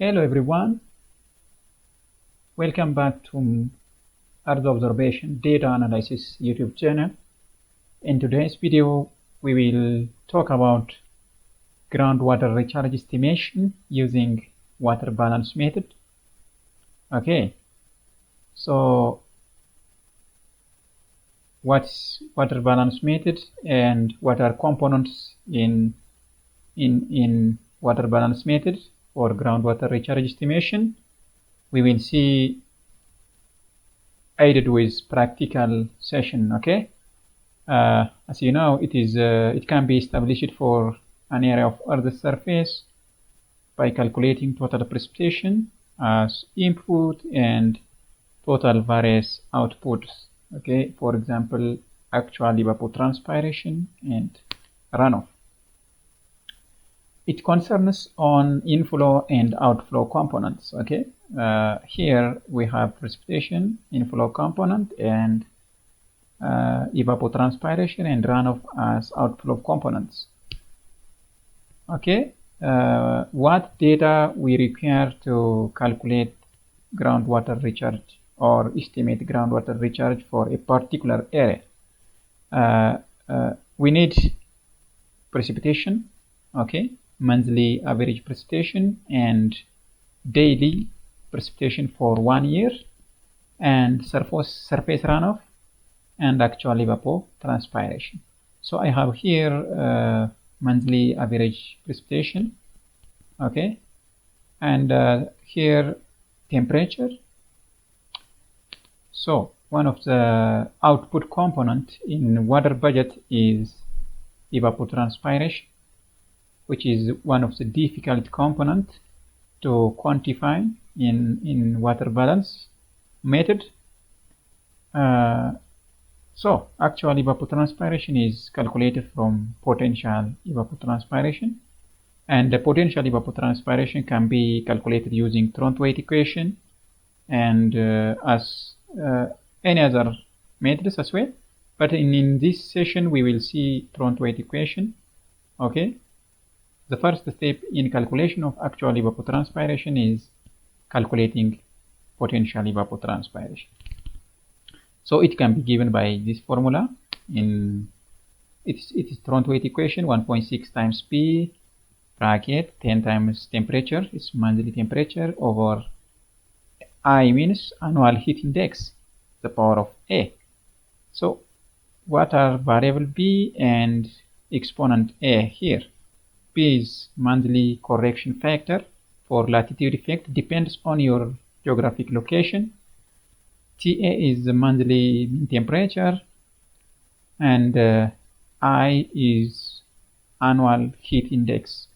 Hello everyone, welcome back to Earth Observation Data Analysis YouTube channel. In today's video, we will talk about groundwater recharge estimation using water balance method. Okay, so what's water balance method and what are components in water balance method for groundwater recharge estimation? We will see aided with practical session. Okay, as you know, it can be established for an area of Earth's surface by calculating total precipitation as input and total various outputs. Okay, for example, actual evapotranspiration and runoff. It concerns on inflow and outflow components. Okay, here we have precipitation, inflow component, and evapotranspiration and runoff as outflow components. Okay, what data we require to calculate groundwater recharge or estimate groundwater recharge for a particular area? We need precipitation, okay, monthly average precipitation and daily precipitation for 1 year, and surface runoff and actual evapotranspiration. So I have here monthly average precipitation, okay, and here temperature. So one of the output component in water budget is evapotranspiration, which is one of the difficult component to quantify in water balance method. So actual evapotranspiration is calculated from potential evapotranspiration, and the potential evapotranspiration can be calculated using Thornton equation and as any other methods as well. But in this session we will see Thornton equation. Okay, the first step in calculation of actual evapotranspiration is calculating potential evapotranspiration. So it can be given by this formula. It is Thornton equation 1.6 times P bracket 10 times temperature, it's monthly temperature, over I means annual heat index, the power of A. So what are variable B and exponent A here? P is monthly correction factor for latitude effect, depends on your geographic location. TA is the monthly mean temperature, and I is annual heat index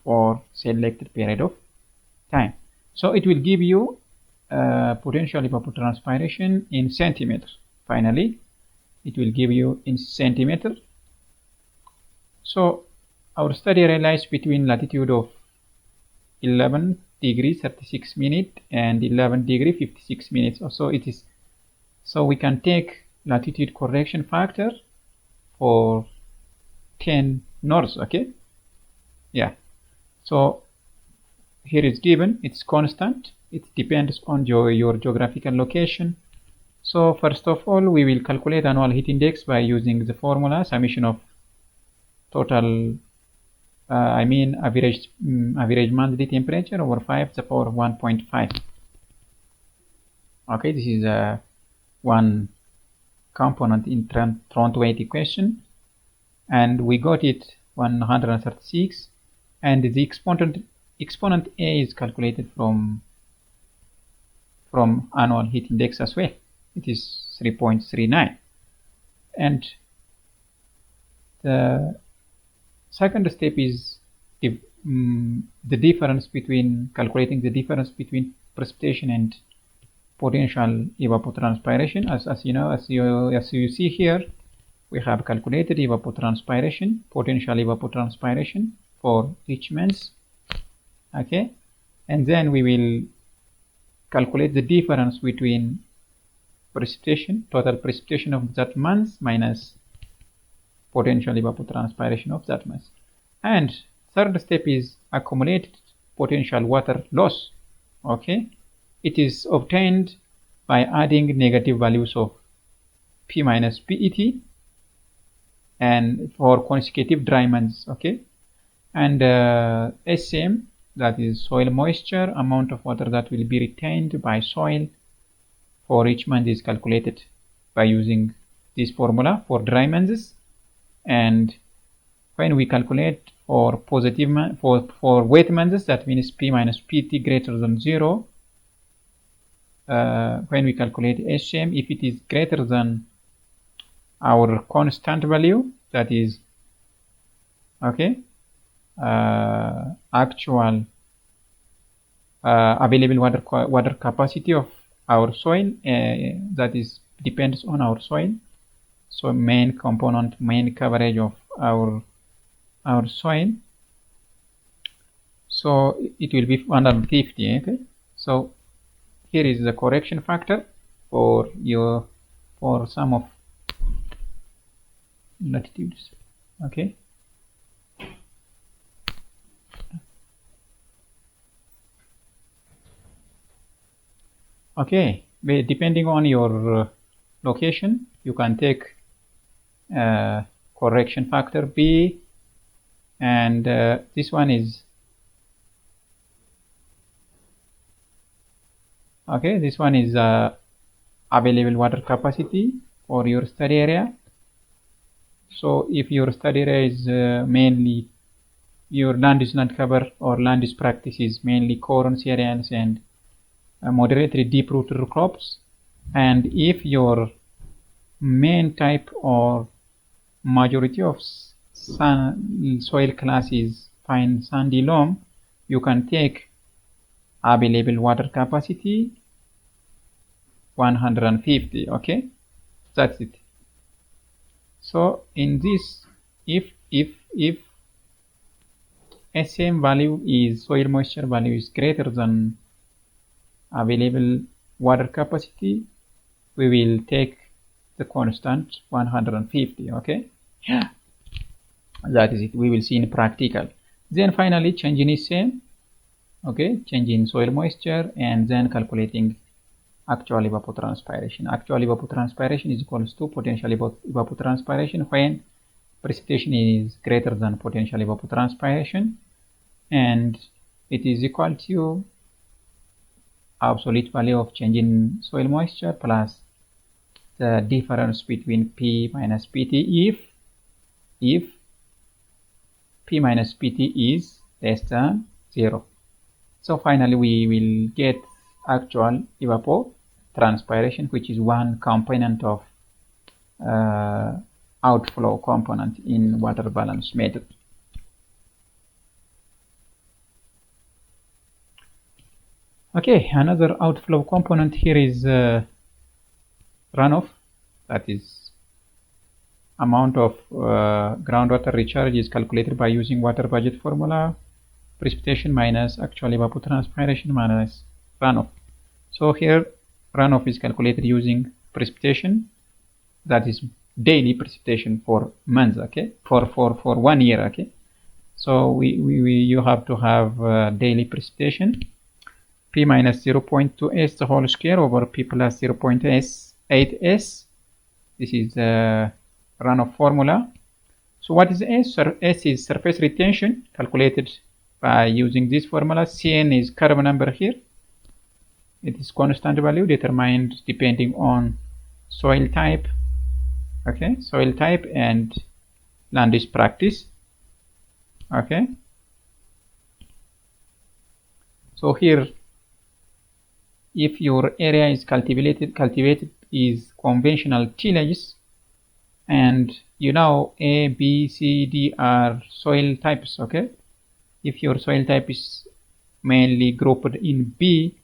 for selected period of time. So it will give you potential evapotranspiration in centimeters. Finally, it will give you in centimeter. So our study realized between latitude of 11 degree 36 minutes and 11 degree 56 minutes or so it is. So we can take latitude correction factor for 10 north. Okay, yeah, so here is given, it's constant, it depends on your geographical location. So first of all, we will calculate annual heat index by using the formula summation of total average monthly temperature over 5 to the power of 1.5. Okay, this is one component in Thornton equation, and we got it 136, and the exponent A is calculated from annual heat index as well. It is 3.39, and the second step is the difference between calculating the difference between precipitation and potential evapotranspiration. As you know, as you see here, we have calculated evapotranspiration, potential evapotranspiration for each month. Okay, and then we will calculate the difference between precipitation, total precipitation of that month minus potential evapotranspiration of that month. And third step is accumulated potential water loss. Okay, it is obtained by adding negative values of P minus PET and for consecutive dry months. Okay, and SCM, that is soil moisture, amount of water that will be retained by soil for each month, is calculated by using this formula for dry months. And when we calculate for positive for wet months, that means P minus PT greater than 0. When we calculate SCM, if it is greater than our constant value, that is okay, actual available water capacity of our soil, that is depends on our soil. So main component, main coverage of our soil, so it will be 150. Okay, so here is the correction factor for some of latitudes. Okay, okay, depending on your location, you can take correction factor B, and this one is okay, this one is available water capacity for your study area. So if your study area is mainly, your land is not covered, or land use practices mainly corn, cereals, and moderately deep rooted crops, and if your main type or majority of soil class is fine sandy loam, you can take available water capacity 150. Okay, that's it. So in this, if SM value is, soil moisture value is greater than available water capacity, we will take the constant 150. Okay, yeah, that is it. We will see in practical. Then finally change in SM, okay, change in soil moisture, and then calculating actual evapotranspiration. Actual evapotranspiration is equals to potential evapotranspiration when precipitation is greater than potential evapotranspiration, and it is equal to absolute value of change in soil moisture plus the difference between P minus PT if P minus PT is less than 0. So finally we will get actual evapotranspiration, which is one component of outflow component in water balance method. Okay, another outflow component here is runoff, that is amount of groundwater recharge is calculated by using water budget formula, precipitation minus actual evapotranspiration minus runoff. So here runoff is calculated using precipitation, that is daily precipitation for months. Okay, for 1 year. Okay, so you have to have daily precipitation, P minus 0.2s the whole square over P plus 0.8s. This is the runoff formula. So what is S? S is surface retention, calculated by using this formula. Cn is curve number here. It is constant value determined depending on soil type. Okay, soil type and land use practice. Okay, so here, if your area is cultivated is conventional tillage, and you know A, B, C, D are soil types. Okay, if your soil type is mainly grouped in B,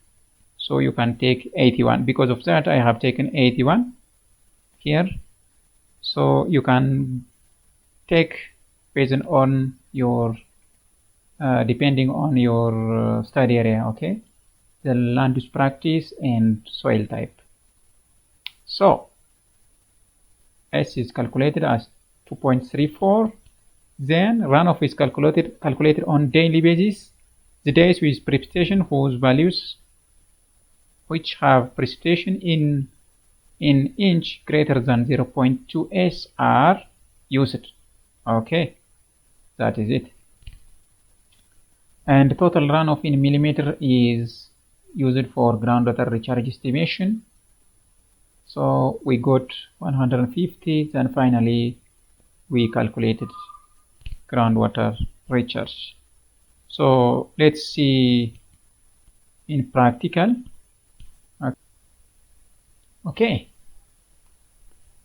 so you can take 81. Because of that, I have taken 81 here. So you can take based on your depending on your study area. Okay, the land use practice and soil type. So S is calculated as 2.34. Then runoff is calculated on daily basis. the days with precipitation whose values which have precipitation in inch greater than 0.2 s are used. Okay, that is it. And total runoff in millimeter is used for groundwater recharge estimation. So we got 150, then finally we calculated groundwater recharge. So let's see in practical. Okay,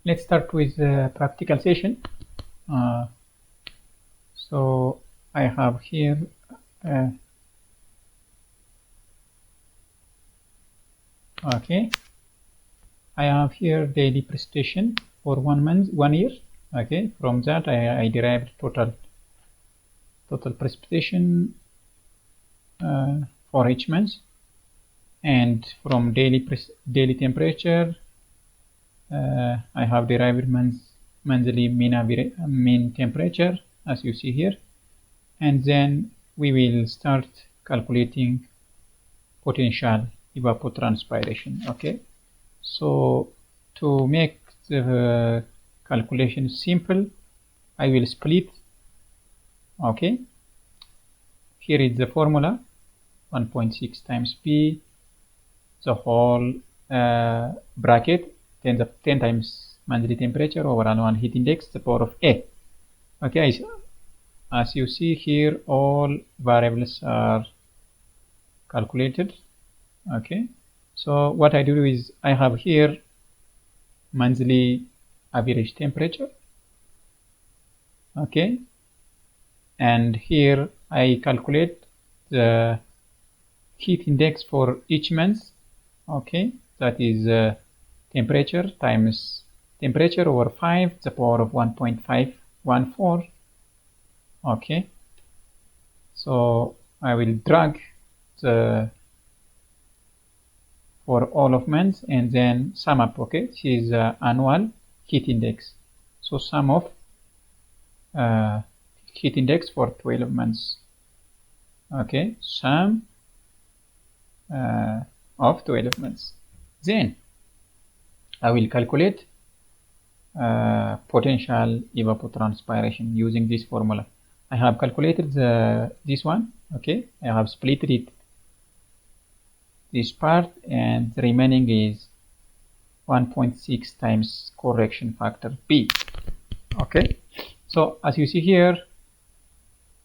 let's start with the practical session. So I have here okay, I have here daily precipitation for 1 month, 1 year. Okay, from that I derived total precipitation for each month, and from daily temperature I have derived monthly mean temperature, as you see here, and then we will start calculating potential evapotranspiration. Okay, so to make the calculation simple, I will split. Okay, here is the formula: 1.6 times P, the whole bracket, 10 times monthly temperature over annual heat index, the power of A. Okay, as you see here, all variables are calculated. Okay, so what I do is I have here monthly average temperature. Okay, and here I calculate the heat index for each month. Okay, that is temperature times temperature over 5, the power of 1.514. Okay, so I will drag the for all of months and then sum up. Okay, this is annual heat index, so sum of heat index for 12 months. Okay, sum of 12 months. Then I will calculate potential evapotranspiration using this formula. I have calculated this one. Okay, I have split it this part, and the remaining is 1.6 times correction factor P. Okay, so as you see here,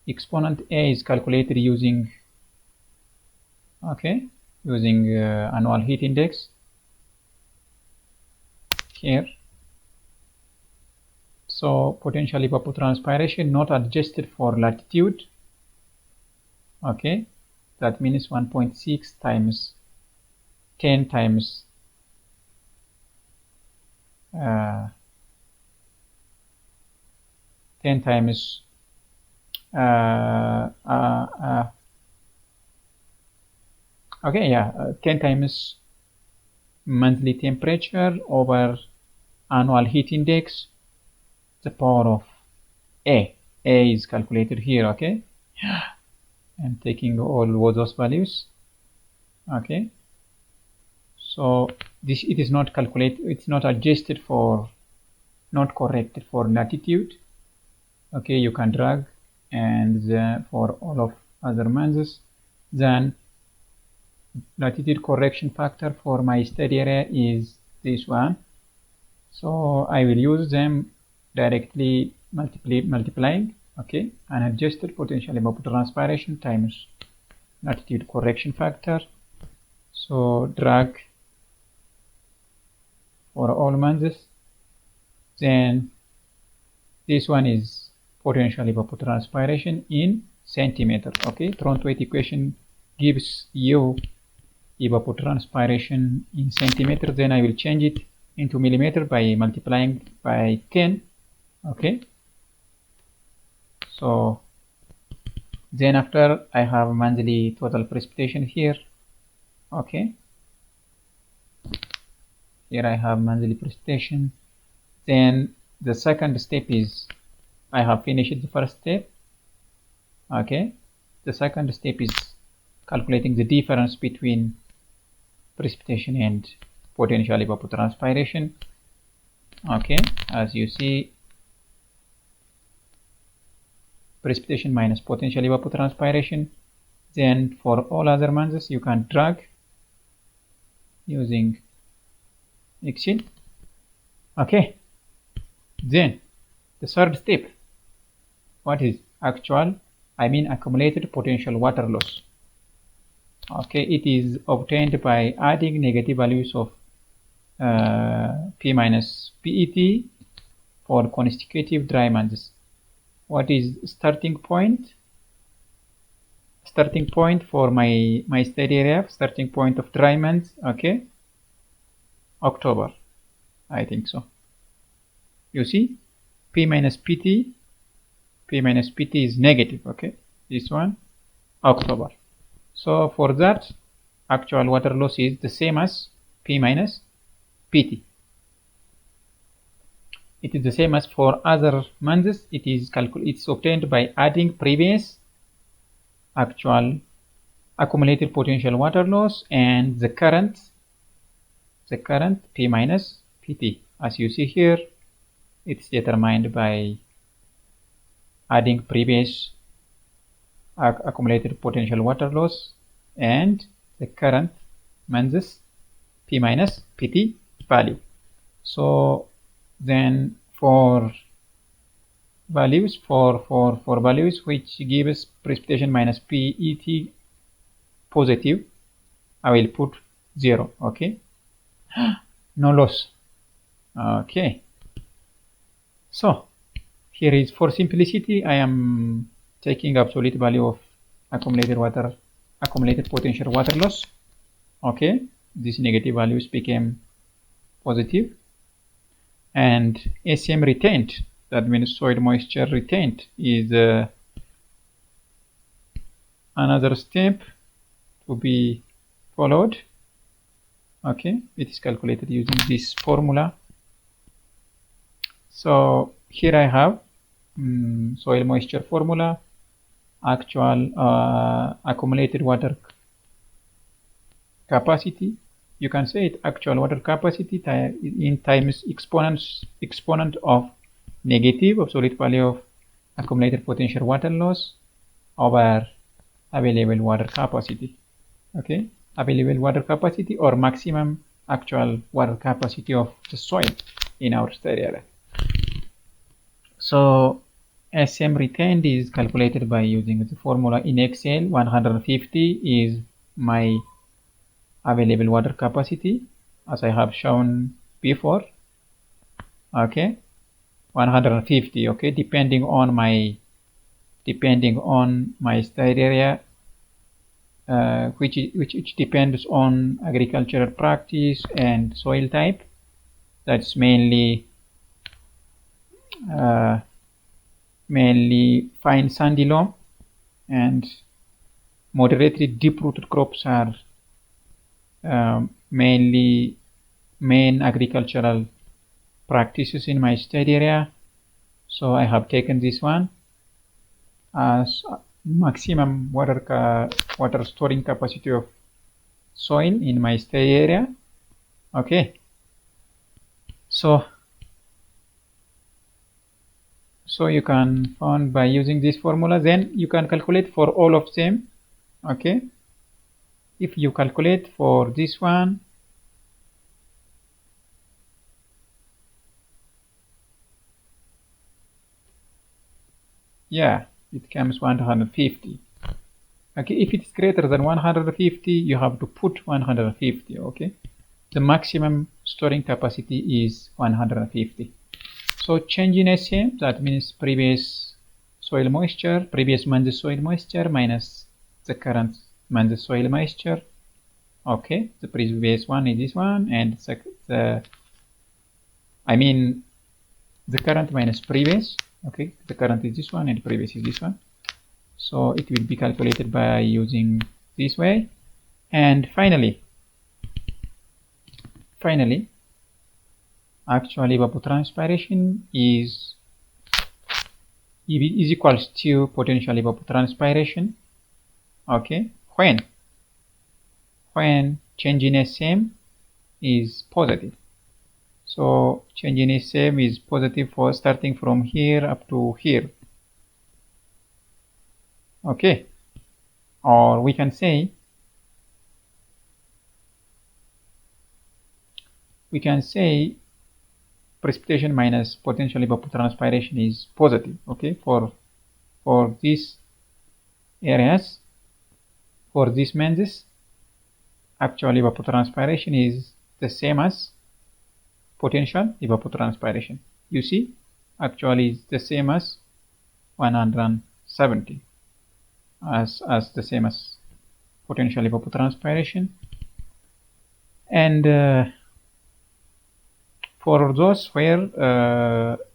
exponent A is calculated using annual heat index here. So potential evapotranspiration not adjusted for latitude. Okay, that means 1.6 times 10 times 10 times okay, yeah, 10 times monthly temperature over annual heat index, the power of A. A is calculated here. Okay, I'm taking all those values. Okay, so this, it is not calculated, it's not adjusted for, not corrected for latitude. Okay, you can drag, and for all of other months, then latitude correction factor for my study area is this one, so I will use them directly multiplying. Okay, and adjusted potential evapotranspiration times latitude correction factor. So drag for all months, then this one is potential evapotranspiration in centimeter. Okay, Thornton equation gives you evapotranspiration in centimeter, then I will change it into millimeter by multiplying by 10. Okay, so then after I have monthly total precipitation here. Okay, here I have monthly precipitation. Then the second step is, I have finished the first step. Okay, the second step is calculating the difference between precipitation and potential evapotranspiration. Okay, as you see, precipitation minus potential evapotranspiration. Then for all other masses you can drag using Excel. Okay, then the third step, what is accumulated potential water loss. Okay, it is obtained by adding negative values of P minus PET for consecutive dry masses. What is starting point? Starting point for my study area, starting point of dry months, okay, October, I think so. You see, P minus PT is negative, okay, this one, October. So for that, actual water loss is the same as P minus PT. It is the same as for other months. It's obtained by adding previous actual accumulated potential water loss and the current P minus PT. As you see here, it's determined by adding previous accumulated potential water loss and the current month's P minus PT value. So then for values which give us precipitation minus PET positive, I will put 0. Okay, no loss. Okay, so here is, for simplicity, I am taking absolute value of accumulated potential water loss. Okay, these negative values became positive, and SM retained, that means soil moisture retained, is another step to be followed. Okay, it is calculated using this formula. So here I have soil moisture formula, actual accumulated water capacity. You can say it actual water capacity in times exponent of negative absolute value of accumulated potential water loss over available water capacity. Okay, available water capacity or maximum actual water capacity of the soil in our study area. So SM retained is calculated by using the formula in Excel. 150 is my available water capacity, as I have shown before. Okay, 150. Okay, depending on my study area, which depends on agricultural practice and soil type. That's mainly fine sandy loam, and moderately deep-rooted crops are main agricultural practices in my study area. So I have taken this one as maximum water storing capacity of soil in my study area. Okay, so you can find by using this formula. Then you can calculate for all of them. Okay, if you calculate for this one, yeah, it comes 150. Okay, if it's greater than 150, you have to put 150. Okay, the maximum storing capacity is 150. So change in SM, that means previous month's soil moisture minus the current month's soil moisture. Okay, the previous one is this one, and the current minus previous. Okay, the current is this one and previous is this one. So it will be calculated by using this way. And finally, actual evapotranspiration is equals to potential evapotranspiration. Okay, when when change in SM is positive. So change in SM is positive for starting from here up to here. Okay, or we can say precipitation minus potential evapotranspiration is positive. Okay, for these areas, for these menses, actual evapotranspiration is the same as potential evapotranspiration. You see, actually is the same as 170 as the same as potential evapotranspiration. And for those where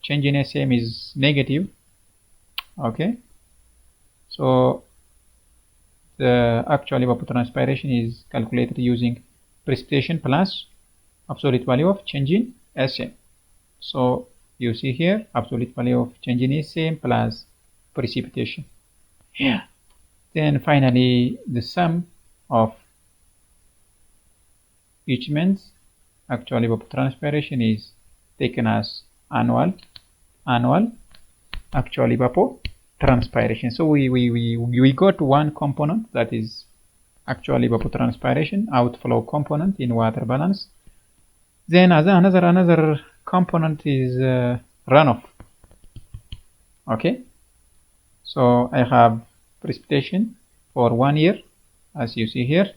change in SM is negative, okay, so the actual evapotranspiration is calculated using precipitation plus absolute value of change in SM. So you see here absolute value of change in SM plus precipitation. Yeah. Then finally the sum of each means actual evapotranspiration is taken as annual actual evapotranspiration. So we got one component, that is actual evapotranspiration, outflow component in water balance. Then another component is runoff. Okay, so I have precipitation for 1 year, as you see here.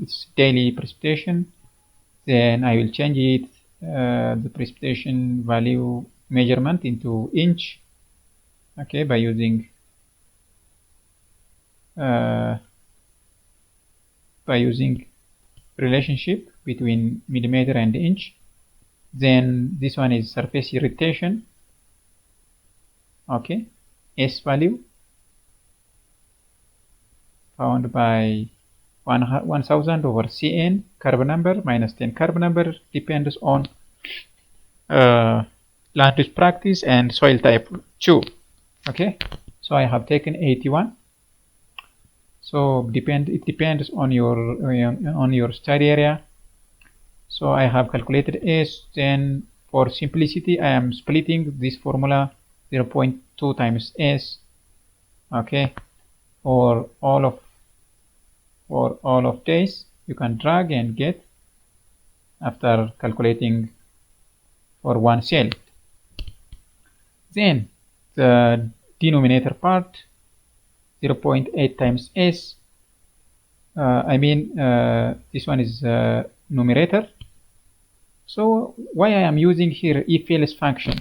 It's daily precipitation. Then I will change it, the precipitation value measurement into inch, okay, by using relationship between millimeter and inch. Then this one is surface irritation, okay, S value found by 1000 over Cn, curve number minus 10. Curve number depends on land use practice and soil type 2. Okay, so I have taken 81. So it depends on your study area. So I have calculated S. Then for simplicity, I am splitting this formula 0.2 times S. Okay, for all of days, you can drag and get after calculating for one cell. Then the denominator part, 0.8 times S. This one is numerator. So why I am using here if-else function?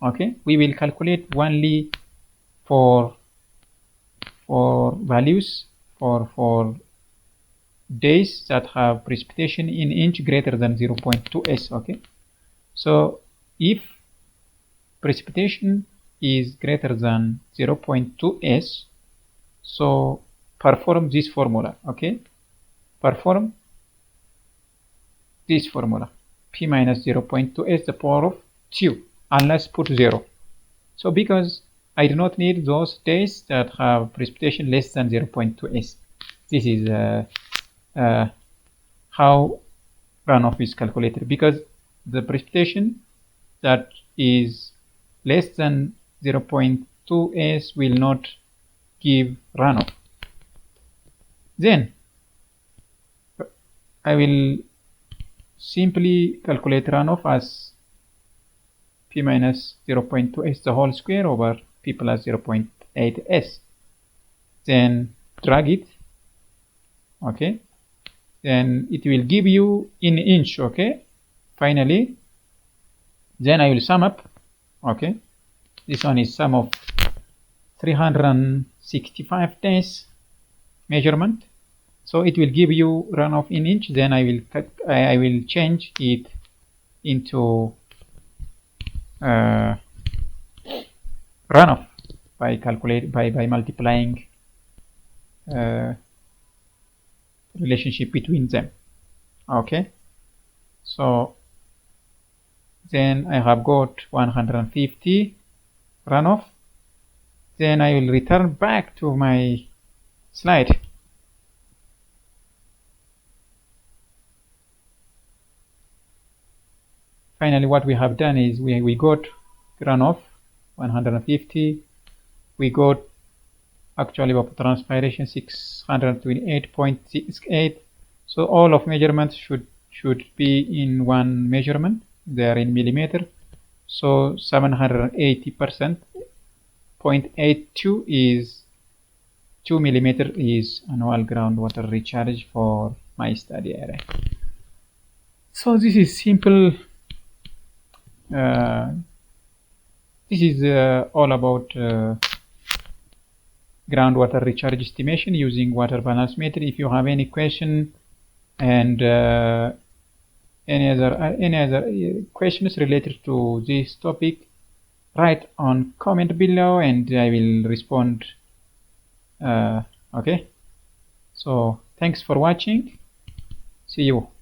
Okay, we will calculate only for values for days that have precipitation in inch greater than 0.2 S. Okay, so if precipitation is greater than 0.2 S, so perform this formula. Okay, perform this formula, P minus 0.2 S the power of 2, unless put 0. So because I do not need those days that have precipitation less than 0.2 S. This is how runoff is calculated, because the precipitation that is less than 0.2 S will not give runoff. Then I will simply calculate runoff as P minus 0.2 S the whole square over P plus 0.8 S. Then drag it. Okay, then it will give you in inch. Okay, finally, then I will sum up. Okay, this one is sum of 365 days measurement, so it will give you runoff in inch. Then I will change it into runoff by multiplying relationship between them. Okay, so then I have got 150 runoff. Then I will return back to my slide. finally what we have done is we got runoff 150, we got actual evapotranspiration 628.68. so all of measurements should be in one measurement. They are in millimeter, so 780% 0.82 is 2 millimeter is annual groundwater recharge for my study area. So this is simple. This is all about groundwater recharge estimation using water balance meter. If you have any question and any other questions related to this topic, write on comment below and I will respond. Okay, so thanks for watching. See you.